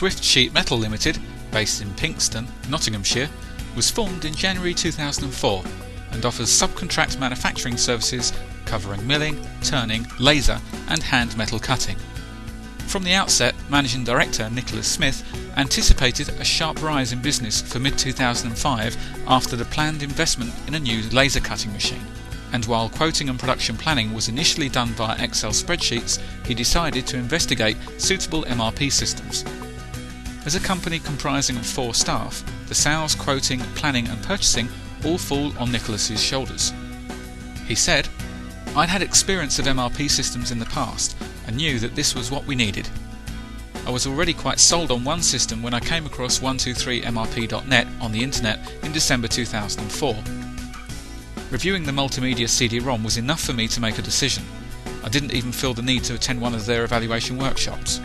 Swift Sheet Metal Limited, based in Pinxton, Nottinghamshire, was formed in January 2004 and offers subcontract manufacturing services covering milling, turning, laser and hand metal cutting. From the outset, Managing Director Nicolas Smith anticipated a sharp rise in business for mid-2005 after the planned investment in a new laser cutting machine. And while quoting and production planning was initially done via Excel spreadsheets, he decided to investigate suitable MRP systems. As a company comprising of 4 staff, the sales, quoting, planning and purchasing all fall on Nicolas's shoulders. He said, "I'd had experience of MRP systems in the past and knew that this was what we needed. I was already quite sold on one system when I came across 123mrp.net on the internet in December 2004. Reviewing the multimedia CD-ROM was enough for me to make a decision. I didn't even feel the need to attend one of their evaluation workshops.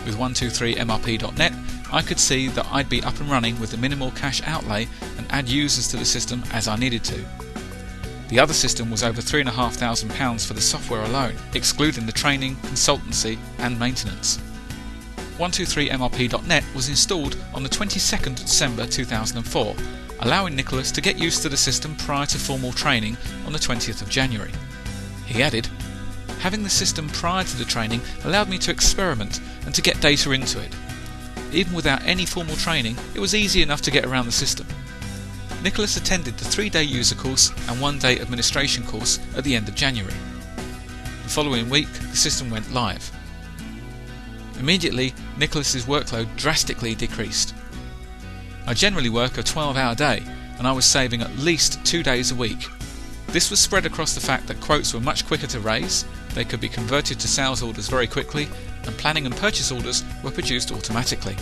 With 123mrp.net, I could see that I'd be up and running with a minimal cash outlay and add users to the system as I needed to. The other system was over £3,500 for the software alone, excluding the training, consultancy and maintenance. 123mrp.net was installed on the 22nd of December 2004, allowing Nicolass to get used to the system prior to formal training on the 20th of January. He added, "Having the system prior to the training allowed me to experiment and to get data into it. Even without any formal training, it was easy enough to get around the system." Nicolass attended the 3-day user course and 1-day administration course at the end of January. The following week, the system went live. Immediately, Nicolass's workload drastically decreased. I generally work a 12-hour day, and I was saving at least 2 days a week. This was spread across the fact that quotes were much quicker to raise, they could be converted to sales orders very quickly, and planning and purchase orders were produced automatically.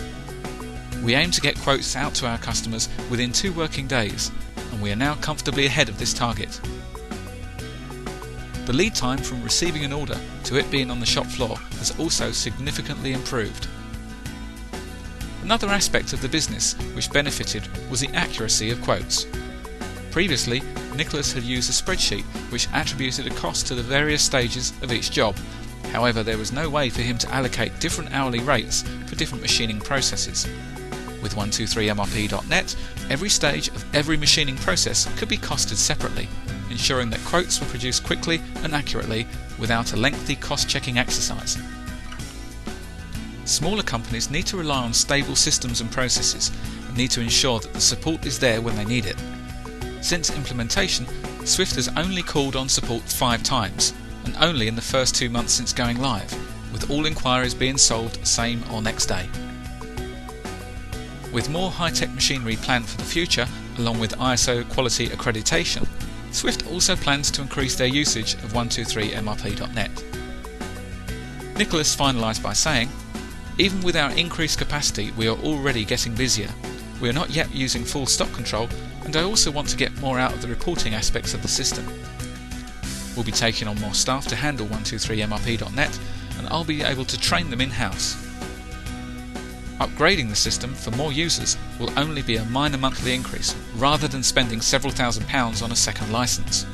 We aim to get quotes out to our customers within 2 working days, and we are now comfortably ahead of this target. The lead time from receiving an order to it being on the shop floor has also significantly improved. Another aspect of the business which benefited was the accuracy of quotes. Previously, Nicolass had used a spreadsheet which attributed a cost to the various stages of each job. However, there was no way for him to allocate different hourly rates for different machining processes. With 123mrp.net, every stage of every machining process could be costed separately, ensuring that quotes were produced quickly and accurately without a lengthy cost-checking exercise. Smaller companies need to rely on stable systems and processes and need to ensure that the support is there when they need it. Since implementation, Swift has only called on support 5 times, and only in the first 2 months since going live, with all inquiries being solved same or next day. With more high-tech machinery planned for the future, along with ISO quality accreditation, Swift also plans to increase their usage of 123mrp.net. Nicolass finalised by saying, "Even with our increased capacity, we are already getting busier. We are not yet using full stock control, and I also want to get more out of the reporting aspects of the system. We'll be taking on more staff to handle 123mrp.net, and I'll be able to train them in-house. Upgrading the system for more users will only be a minor monthly increase, rather than spending several £1,000s on a second license.